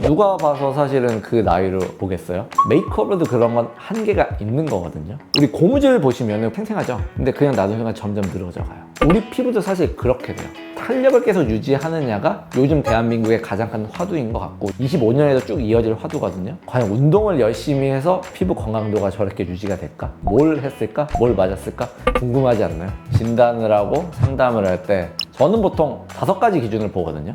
누가 봐서 사실은 그 나이로 보겠어요? 메이크업에도 그런 건 한계가 있는 거거든요. 우리 고무줄 보시면은 탱탱하죠? 근데 그냥 놔두는 순간 점점 늘어져 가요. 우리 피부도 사실 그렇게 돼요. 탄력을 계속 유지하느냐가 요즘 대한민국의 가장 큰 화두인 것 같고 25년에도 쭉 이어질 화두거든요. 과연 운동을 열심히 해서 피부 건강도가 저렇게 유지가 될까? 뭘 했을까? 뭘 맞았을까? 궁금하지 않나요? 진단을 하고 상담을 할 때 저는 보통 5가지 기준을 보거든요.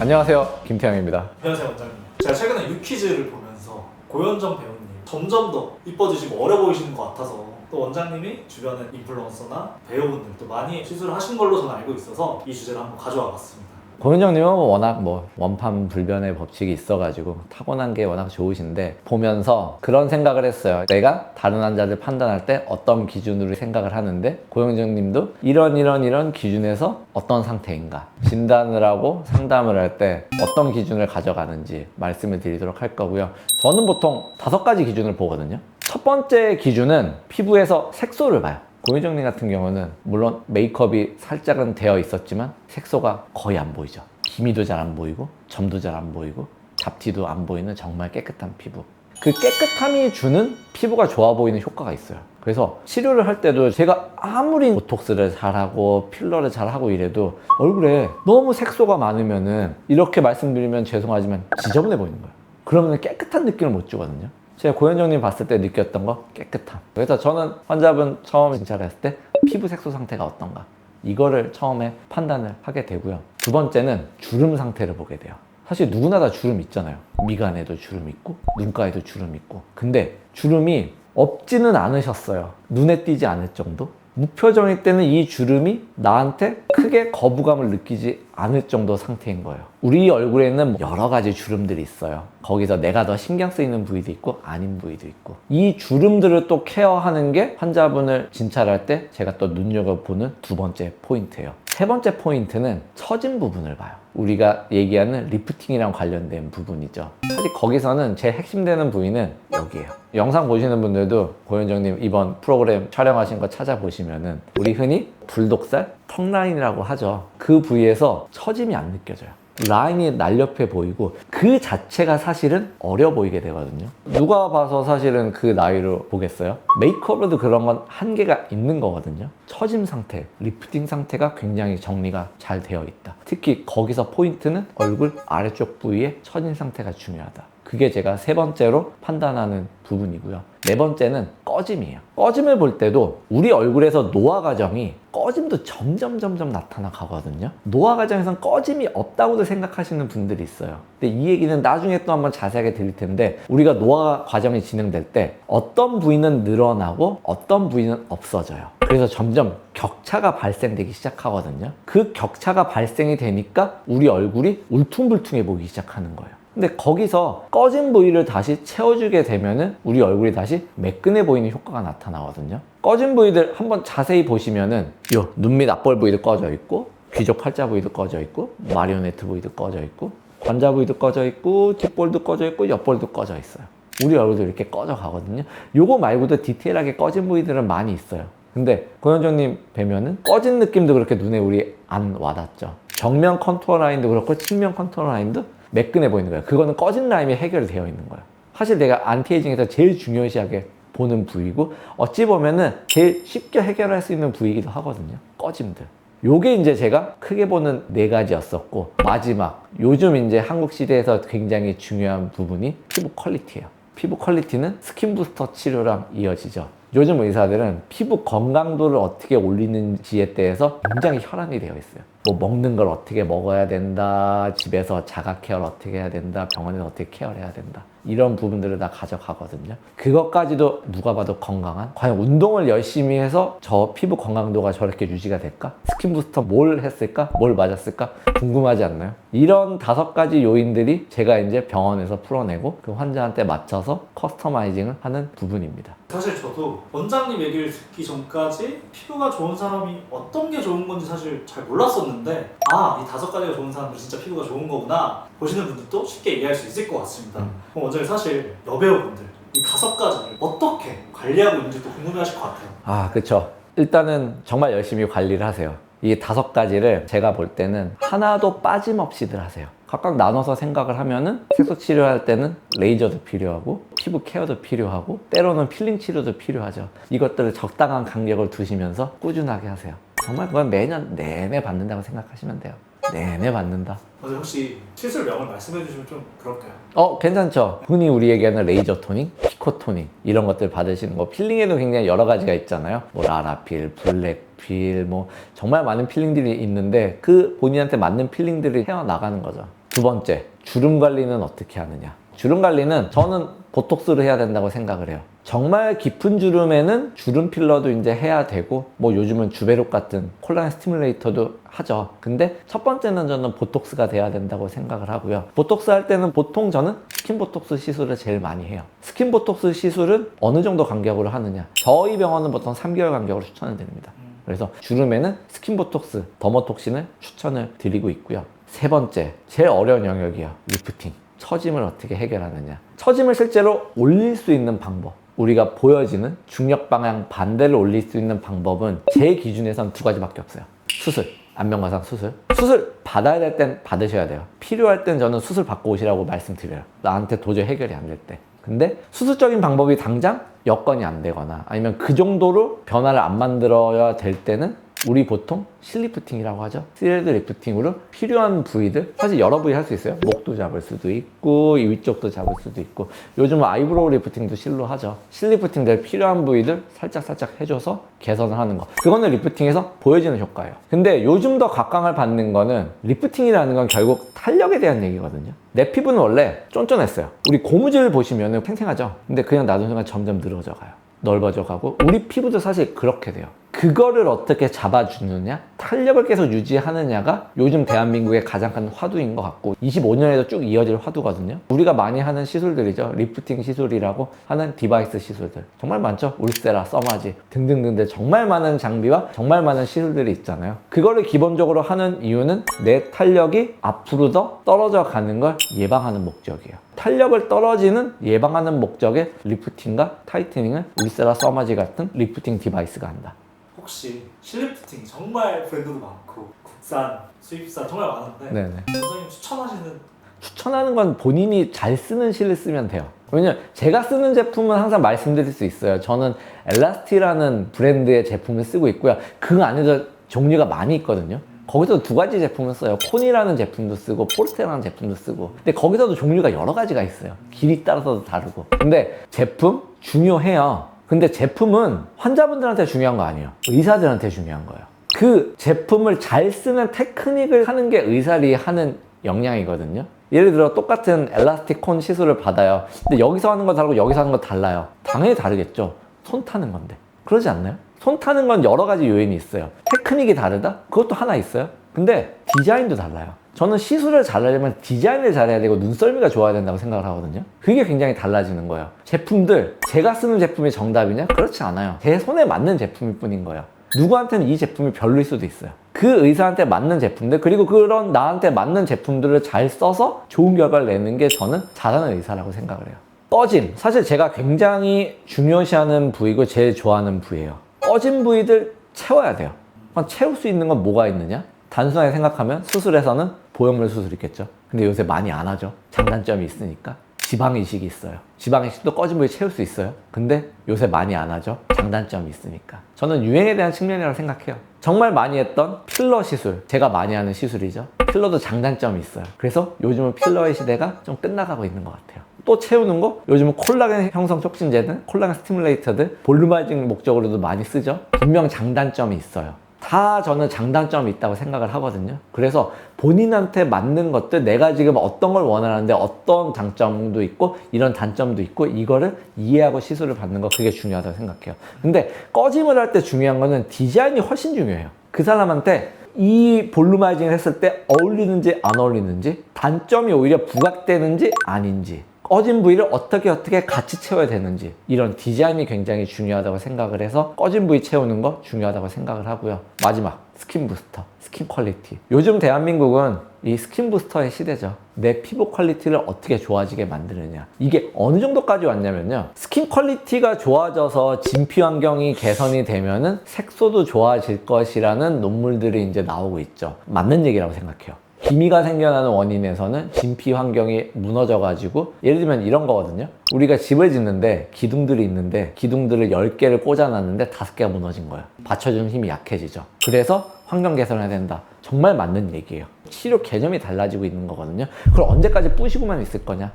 안녕하세요, 김태형입니다. 안녕하세요 원장님. 제가 최근에 유퀴즈를 보면서 고현정 배우님 점점 더 이뻐지시고 어려 보이시는 것 같아서 또 원장님이 주변에 인플루언서나 배우분들 또 많이 시술을 하신 걸로 저는 알고 있어서 이 주제를 한번 가져와 봤습니다. 고현정님은 워낙 원판 불변의 법칙이 있어가지고 타고난 게 워낙 좋으신데 보면서 그런 생각을 했어요. 내가 다른 환자들 판단할 때 어떤 기준으로 생각을 하는데 고현정님도 이런 기준에서 어떤 상태인가 진단을 하고 상담을 할 때 어떤 기준을 가져가는지 말씀을 드리도록 할 거고요. 저는 보통 5가지 기준을 보거든요. 첫 번째 기준은 피부에서 색소를 봐요. 고현정님 같은 경우는 물론 메이크업이 살짝은 되어 있었지만 색소가 거의 안 보이죠. 기미도 잘 안 보이고 점도 잘 안 보이고 잡티도 안 보이는 정말 깨끗한 피부. 그 깨끗함이 주는 피부가 좋아 보이는 효과가 있어요. 그래서 치료를 할 때도 제가 아무리 보톡스를 잘하고 필러를 잘하고 이래도 얼굴에 너무 색소가 많으면은 이렇게 말씀드리면 죄송하지만 지저분해 보이는 거예요. 그러면 깨끗한 느낌을 못 주거든요. 제가 고현정님 봤을 때 느꼈던 거 깨끗함. 그래서 저는 환자분 처음에 진찰을 했을 때 피부 색소 상태가 어떤가 이거를 처음에 판단을 하게 되고요. 두 번째는 주름 상태를 보게 돼요. 사실 누구나 다 주름 있잖아요. 미간에도 주름 있고 눈가에도 주름 있고. 근데 주름이 없지는 않으셨어요. 눈에 띄지 않을 정도? 무표정일 때는 이 주름이 나한테 크게 거부감을 느끼지 않을 정도 상태인 거예요. 우리 얼굴에는 여러 가지 주름들이 있어요. 거기서 내가 더 신경 쓰이는 부위도 있고 아닌 부위도 있고 이 주름들을 또 케어하는 게 환자분을 진찰할 때 제가 또 눈여겨보는 두 번째 포인트예요. 세 번째 포인트는 처진 부분을 봐요. 우리가 얘기하는 리프팅이랑 관련된 부분이죠. 사실 거기서는 제일 핵심되는 부위는 여기예요. 영상 보시는 분들도 고현정님 이번 프로그램 촬영하신 거 찾아보시면은 우리 흔히 불독살, 턱라인이라고 하죠. 그 부위에서 처짐이 안 느껴져요. 라인이 날렵해 보이고 그 자체가 사실은 어려 보이게 되거든요. 누가 봐서 사실은 그 나이로 보겠어요? 메이크업에도 그런 건 한계가 있는 거거든요. 처짐 상태, 리프팅 상태가 굉장히 정리가 잘 되어 있다. 특히 거기서 포인트는 얼굴 아래쪽 부위의 처진 상태가 중요하다. 그게 제가 세 번째로 판단하는 부분이고요. 네 번째는 꺼짐이에요. 꺼짐을 볼 때도 우리 얼굴에서 노화 과정이 꺼짐도 점점 나타나 가거든요. 노화 과정에선 꺼짐이 없다고도 생각하시는 분들이 있어요. 근데 이 얘기는 나중에 또 한번 자세하게 드릴 텐데 우리가 노화 과정이 진행될 때 어떤 부위는 늘어나고 어떤 부위는 없어져요. 그래서 점점 격차가 발생되기 시작하거든요. 그 격차가 발생이 되니까 우리 얼굴이 울퉁불퉁해 보이기 시작하는 거예요. 근데 거기서 꺼진 부위를 다시 채워주게 되면은 우리 얼굴이 다시 매끈해 보이는 효과가 나타나거든요. 꺼진 부위들 한번 자세히 보시면은 요 눈 밑 앞볼 부위도 꺼져 있고 귀족 팔자 부위도 꺼져 있고 마리오네트 부위도 꺼져 있고 관자 부위도 꺼져 있고 뒷볼도 꺼져 있고 옆볼도 꺼져 있어요. 우리 얼굴도 이렇게 꺼져 가거든요. 요거 말고도 디테일하게 꺼진 부위들은 많이 있어요. 근데 고현정님 뵈면은 꺼진 느낌도 그렇게 눈에 우리 안 와닿죠. 정면 컨투어 라인도 그렇고 측면 컨투어 라인도 매끈해 보이는 거예요. 그거는 꺼진 라인이 해결되어 있는 거예요. 사실 내가 안티에이징에서 제일 중요시하게 보는 부위고 어찌 보면은 제일 쉽게 해결할 수 있는 부위이기도 하거든요. 꺼짐들. 요게 이제 제가 크게 보는 4가지였었고 마지막 요즘 이제 한국 시대에서 굉장히 중요한 부분이 피부 퀄리티예요. 피부 퀄리티는 스킨 부스터 치료랑 이어지죠. 요즘 의사들은 피부 건강도를 어떻게 올리는지에 대해서 굉장히 혈안이 되어 있어요. 뭐 먹는 걸 어떻게 먹어야 된다, 집에서 자가 케어를 어떻게 해야 된다, 병원에서 어떻게 케어를 해야 된다. 이런 부분들을 다 가져가거든요. 그것까지도 누가 봐도 건강한, 과연 운동을 열심히 해서 저 피부 건강도가 저렇게 유지가 될까? 스킨 부스터 뭘 했을까? 뭘 맞았을까? 궁금하지 않나요? 이런 5가지 요인들이 제가 이제 병원에서 풀어내고 그 환자한테 맞춰서 커스터마이징을 하는 부분입니다. 사실 저도 원장님 얘기를 듣기 전까지 피부가 좋은 사람이 어떤 게 좋은 건지 사실 잘 몰랐었는데 이 5가지가 좋은 사람들은 진짜 피부가 좋은 거구나 보시는 분들도 쉽게 이해할 수 있을 것 같습니다. 그럼 원장님 사실 여배우분들 이 5가지를 어떻게 관리하고 있는지 또 궁금해하실 것 같아요. 그쵸. 일단은 정말 열심히 관리를 하세요. 이 5가지를 제가 볼 때는 하나도 빠짐없이들 하세요. 각각 나눠서 생각을 하면은 색소 치료할 때는 레이저도 필요하고 피부 케어도 필요하고 때로는 필링 치료도 필요하죠. 이것들을 적당한 간격을 두시면서 꾸준하게 하세요. 정말 그건 매년 내내 받는다고 생각하시면 돼요. 내내 받는다. 선생님 혹시 시술명을 말씀해 주시면 좀 그럴까요? 괜찮죠. 흔히 우리에게 하는 레이저 토닝, 피코 토닝 이런 것들 받으시는 거. 필링에도 굉장히 여러 가지가 있잖아요. 뭐 라라필, 블랙필, 뭐 정말 많은 필링들이 있는데 그 본인한테 맞는 필링들이 헤어나가는 거죠. 두 번째, 주름 관리는 어떻게 하느냐. 주름 관리는 저는 보톡스를 해야 된다고 생각을 해요. 정말 깊은 주름에는 주름 필러도 이제 해야 되고 뭐 요즘은 주베룩 같은 콜라겐 스티뮬레이터도 하죠. 근데 첫 번째는 저는 보톡스가 돼야 된다고 생각을 하고요. 보톡스 할 때는 보통 저는 스킨 보톡스 시술을 제일 많이 해요. 스킨 보톡스 시술은 어느 정도 간격으로 하느냐. 저희 병원은 보통 3개월 간격으로 추천을 드립니다. 그래서 주름에는 스킨 보톡스, 더머톡신을 추천을 드리고 있고요. 세 번째, 제일 어려운 영역이요. 리프팅. 처짐을 어떻게 해결하느냐. 처짐을 실제로 올릴 수 있는 방법. 우리가 보여지는 중력 방향 반대를 올릴 수 있는 방법은 제 기준에선 2가지밖에 없어요. 수술, 안면가상 수술. 수술 받아야 될 땐 받으셔야 돼요. 필요할 땐 저는 수술 받고 오시라고 말씀드려요. 나한테 도저히 해결이 안 될 때. 근데 수술적인 방법이 당장 여건이 안 되거나 아니면 그 정도로 변화를 안 만들어야 될 때는 우리 보통 실리프팅이라고 하죠. 스레드 리프팅으로 필요한 부위들, 사실 여러 부위 할 수 있어요. 목도 잡을 수도 있고 이 위쪽도 잡을 수도 있고 요즘은 아이브로우 리프팅도 실로 하죠. 실리프팅들 필요한 부위들 살짝 해줘서 개선을 하는 거, 그거는 리프팅에서 보여지는 효과예요. 근데 요즘 더 각광을 받는 거는 리프팅이라는 건 결국 탄력에 대한 얘기거든요. 내 피부는 원래 쫀쫀했어요. 우리 고무줄 보시면 팽팽하죠. 근데 그냥 놔둔 순간 점점 늘어져 가요. 넓어져 가고 우리 피부도 사실 그렇게 돼요. 그거를 어떻게 잡아주느냐, 탄력을 계속 유지하느냐가 요즘 대한민국의 가장 큰 화두인 것 같고 25년에도 쭉 이어질 화두거든요. 우리가 많이 하는 시술들이죠. 리프팅 시술이라고 하는 디바이스 시술들 정말 많죠. 울세라, 써마지 등등등등 정말 많은 장비와 정말 많은 시술들이 있잖아요. 그거를 기본적으로 하는 이유는 내 탄력이 앞으로 더 떨어져 가는 걸 예방하는 목적이에요. 탄력을 떨어지는 예방하는 목적의 리프팅과 타이트닝을 울세라, 써마지 같은 리프팅 디바이스가 한다. 혹시 실리프팅 정말 브랜드도 많고 국산, 수입산 정말 많은데 네네. 선생님 추천하는 건 본인이 잘 쓰는 실을 쓰면 돼요. 왜냐면 제가 쓰는 제품은 항상 말씀드릴 수 있어요. 저는 엘라스티라는 브랜드의 제품을 쓰고 있고요. 그 안에도 종류가 많이 있거든요. 거기서 2가지 제품을 써요. 콘이라는 제품도 쓰고 포르테라는 제품도 쓰고. 근데 거기서도 종류가 여러 가지가 있어요. 길이 따라서도 다르고. 근데 제품 중요해요. 근데 제품은 환자분들한테 중요한 거 아니에요. 의사들한테 중요한 거예요. 그 제품을 잘 쓰는 테크닉을 하는 게 의사들이 하는 역량이거든요. 예를 들어 똑같은 엘라스틱 콘 시술을 받아요. 근데 여기서 하는 거 다르고 여기서 하는 거 달라요. 당연히 다르겠죠. 손 타는 건데. 그러지 않나요? 손 타는 건 여러 가지 요인이 있어요. 테크닉이 다르다? 그것도 하나 있어요. 근데 디자인도 달라요. 저는 시술을 잘하려면 디자인을 잘해야 되고 눈썰미가 좋아야 된다고 생각을 하거든요. 그게 굉장히 달라지는 거예요. 제품들, 제가 쓰는 제품이 정답이냐? 그렇지 않아요. 제 손에 맞는 제품일 뿐인 거예요. 누구한테는 이 제품이 별로일 수도 있어요. 그 의사한테 맞는 제품들, 그리고 그런 나한테 맞는 제품들을 잘 써서 좋은 결과를 내는 게 저는 잘하는 의사라고 생각을 해요. 꺼짐, 사실 제가 굉장히 중요시하는 부위고 제일 좋아하는 부위예요. 꺼진 부위들 채워야 돼요. 그럼 채울 수 있는 건 뭐가 있느냐? 단순하게 생각하면 수술에서는 보형물 수술 있겠죠. 근데 요새 많이 안 하죠. 장단점이 있으니까. 지방이식이 있어요. 지방이식도 꺼진 부위 채울 수 있어요. 근데 요새 많이 안 하죠. 장단점이 있으니까. 저는 유행에 대한 측면이라고 생각해요. 정말 많이 했던 필러 시술, 제가 많이 하는 시술이죠. 필러도 장단점이 있어요. 그래서 요즘은 필러의 시대가 좀 끝나가고 있는 것 같아요. 또 채우는 거, 요즘은 콜라겐 형성 촉진제들, 콜라겐 스티뮬레이터들 볼륨화이징 목적으로도 많이 쓰죠. 분명 장단점이 있어요. 다 저는 장단점이 있다고 생각을 하거든요. 그래서 본인한테 맞는 것들, 내가 지금 어떤 걸 원하는데 어떤 장점도 있고 이런 단점도 있고 이거를 이해하고 시술을 받는 거, 그게 중요하다고 생각해요. 근데 꺼짐을 할 때 중요한 거는 디자인이 훨씬 중요해요. 그 사람한테 이 볼루마이징을 했을 때 어울리는지 안 어울리는지, 단점이 오히려 부각되는지 아닌지, 꺼진 부위를 어떻게 같이 채워야 되는지, 이런 디자인이 굉장히 중요하다고 생각을 해서 꺼진 부위 채우는 거 중요하다고 생각을 하고요. 마지막, 스킨 부스터, 스킨 퀄리티. 요즘 대한민국은 이 스킨 부스터의 시대죠. 내 피부 퀄리티를 어떻게 좋아지게 만드느냐. 이게 어느 정도까지 왔냐면요. 스킨 퀄리티가 좋아져서 진피 환경이 개선이 되면은 색소도 좋아질 것이라는 논문들이 이제 나오고 있죠. 맞는 얘기라고 생각해요. 기미가 생겨나는 원인에서는 진피 환경이 무너져가지고, 예를 들면 이런 거거든요. 우리가 집을 짓는데 기둥들이 있는데 기둥들을 10개를 꽂아놨는데 5개가 무너진 거예요. 받쳐주는 힘이 약해지죠. 그래서 환경 개선해야 된다. 정말 맞는 얘기예요. 치료 개념이 달라지고 있는 거거든요. 그걸 언제까지 뿌시고만 있을 거냐?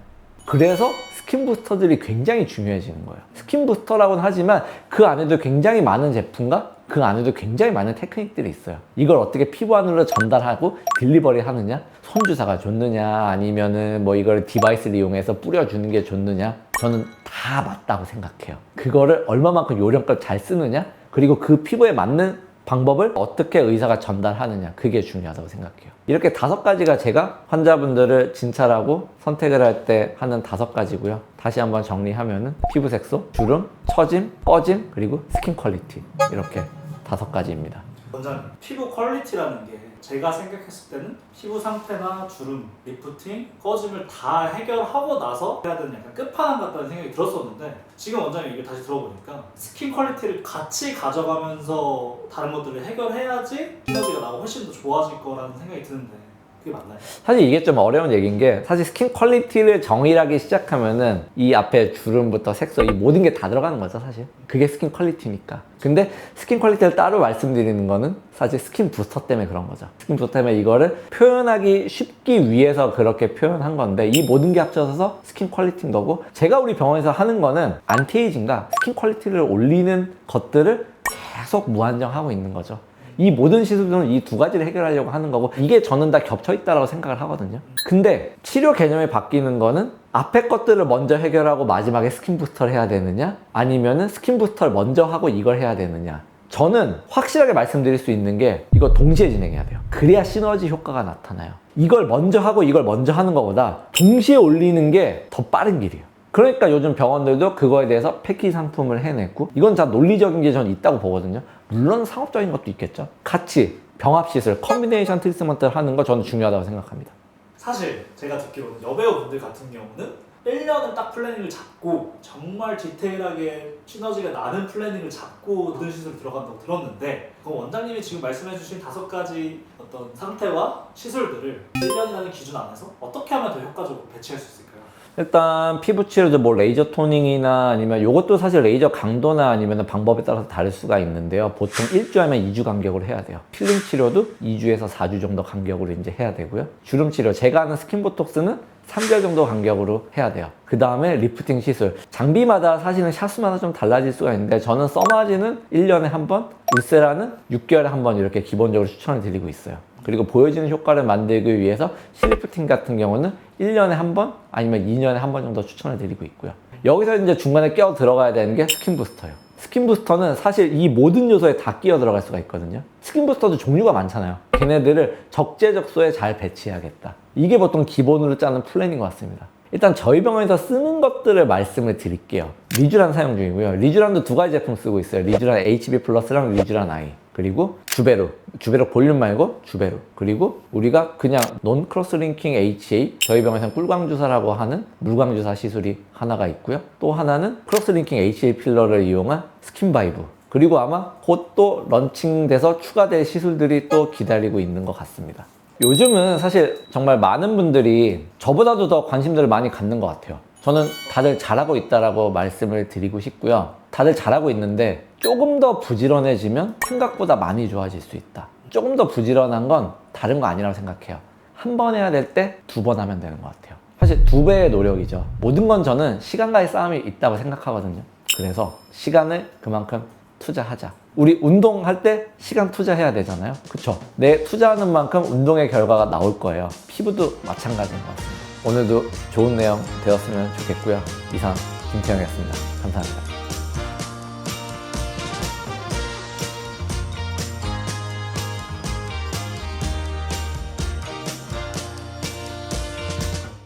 그래서 스킨 부스터들이 굉장히 중요해지는 거예요. 스킨 부스터라고는 하지만 그 안에도 굉장히 많은 제품과 그 안에도 굉장히 많은 테크닉들이 있어요. 이걸 어떻게 피부 안으로 전달하고 딜리버리 하느냐? 손주사가 좋느냐? 아니면은 뭐 이걸 디바이스를 이용해서 뿌려주는 게 좋느냐? 저는 다 맞다고 생각해요. 그거를 얼마만큼 요령껏 잘 쓰느냐? 그리고 그 피부에 맞는 방법을 어떻게 의사가 전달하느냐, 그게 중요하다고 생각해요. 이렇게 5가지가 제가 환자분들을 진찰하고 선택을 할 때 하는 5가지고요. 다시 한번 정리하면은 피부 색소, 주름, 처짐, 꺼짐, 그리고 스킨 퀄리티, 이렇게 5가지입니다. 원장님, 피부 퀄리티라는 게 제가 생각했을 때는 피부 상태나 주름, 리프팅, 꺼짐을 다 해결하고 나서 해야 되는 약간 끝판왕 같다는 생각이 들었었는데, 지금 원장님 얘기를 다시 들어보니까 스킨 퀄리티를 같이 가져가면서 다른 것들을 해결해야지 시너지가 나고 훨씬 더 좋아질 거라는 생각이 드는데, 그게 맞나요? 사실 이게 좀 어려운 얘기인 게, 사실 스킨 퀄리티를 정의하기 시작하면은 이 앞에 주름부터 색소, 이 모든 게 다 들어가는 거죠, 사실. 그게 스킨 퀄리티니까. 근데 스킨 퀄리티를 따로 말씀드리는 거는 사실 스킨 부스터 때문에 그런 거죠. 스킨 부스터 때문에 이거를 표현하기 쉽기 위해서 그렇게 표현한 건데, 이 모든 게 합쳐져서 스킨 퀄리티인 거고, 제가 우리 병원에서 하는 거는 안티에이징과 스킨 퀄리티를 올리는 것들을 계속 무한정하고 있는 거죠. 이 모든 시술들은 이 2가지를 해결하려고 하는 거고, 이게 저는 다 겹쳐 있다고 생각을 하거든요. 근데 치료 개념이 바뀌는 거는 앞에 것들을 먼저 해결하고 마지막에 스킨 부스터를 해야 되느냐, 아니면은 스킨 부스터를 먼저 하고 이걸 해야 되느냐. 저는 확실하게 말씀드릴 수 있는 게, 이거 동시에 진행해야 돼요. 그래야 시너지 효과가 나타나요. 이걸 먼저 하고 이걸 먼저 하는 것보다 동시에 올리는 게 더 빠른 길이에요. 그러니까 요즘 병원들도 그거에 대해서 패키지 상품을 해냈고, 이건 다 논리적인 게 저는 있다고 보거든요. 물론 상업적인 것도 있겠죠. 같이 병합시술, 컨비네이션 트리트먼트를 하는 거 저는 중요하다고 생각합니다. 사실 제가 듣기로는 여배우분들 같은 경우는 1년은 딱 플래닝을 잡고 정말 디테일하게 시너지가 나는 플래닝을 잡고 모든 시술이 들어간다고 들었는데, 그럼 원장님이 지금 말씀해주신 5가지 어떤 상태와 시술들을 1년이라는 기준 안에서 어떻게 하면 더 효과적으로 배치할 수 있을까요? 일단 피부 치료도 뭐 레이저 토닝이나 아니면 요것도 사실 레이저 강도나 아니면 방법에 따라서 다를 수가 있는데요. 보통 1주 하면 2주 간격으로 해야 돼요. 필링 치료도 2주에서 4주 정도 간격으로 이제 해야 되고요. 주름 치료, 제가 하는 스킨 보톡스는 3개월 정도 간격으로 해야 돼요. 그 다음에 리프팅 시술, 장비마다 사실은 샷수마다 좀 달라질 수가 있는데, 저는 써마지는 1년에 한 번, 울세라는 6개월에 한 번 이렇게 기본적으로 추천을 드리고 있어요. 그리고 보여지는 효과를 만들기 위해서 실리프팅 같은 경우는 1년에 한 번 아니면 2년에 한 번 정도 추천을 드리고 있고요. 여기서 이제 중간에 끼어 들어가야 되는 게 스킨 부스터예요. 스킨 부스터는 사실 이 모든 요소에 다 끼어 들어갈 수가 있거든요. 스킨 부스터도 종류가 많잖아요. 걔네들을 적재적소에 잘 배치해야겠다. 이게 보통 기본으로 짜는 플랜인 것 같습니다. 일단 저희 병원에서 쓰는 것들을 말씀을 드릴게요. 리쥬란 사용 중이고요. 리쥬란도 2가지 제품 쓰고 있어요. 리쥬란 HB 플러스랑 리쥬란 I. 그리고 주베루 볼륨 말고 주베루. 그리고 우리가 그냥 논 크로스 링킹 HA, 저희 병원에서는 꿀광주사라고 하는 물광주사 시술이 하나가 있고요. 또 하나는 크로스 링킹 HA 필러를 이용한 스킨바이브. 그리고 아마 곧 또 런칭돼서 추가될 시술들이 또 기다리고 있는 것 같습니다. 요즘은 사실 정말 많은 분들이 저보다도 더 관심들을 많이 갖는 것 같아요. 저는 다들 잘하고 있다라고 말씀을 드리고 싶고요. 다들 잘하고 있는데 조금 더 부지런해지면 생각보다 많이 좋아질 수 있다. 조금 더 부지런한 건 다른 거 아니라고 생각해요. 한 번 해야 될 때 2번 하면 되는 것 같아요. 사실 2배의 노력이죠. 모든 건 저는 시간과의 싸움이 있다고 생각하거든요. 그래서 시간을 그만큼 투자하자. 우리 운동할 때 시간 투자해야 되잖아요. 그쵸? 내 투자하는 만큼 운동의 결과가 나올 거예요. 피부도 마찬가지인 것 같습니다. 오늘도 좋은 내용 되었으면 좋겠고요. 이상 김태형이었습니다. 감사합니다.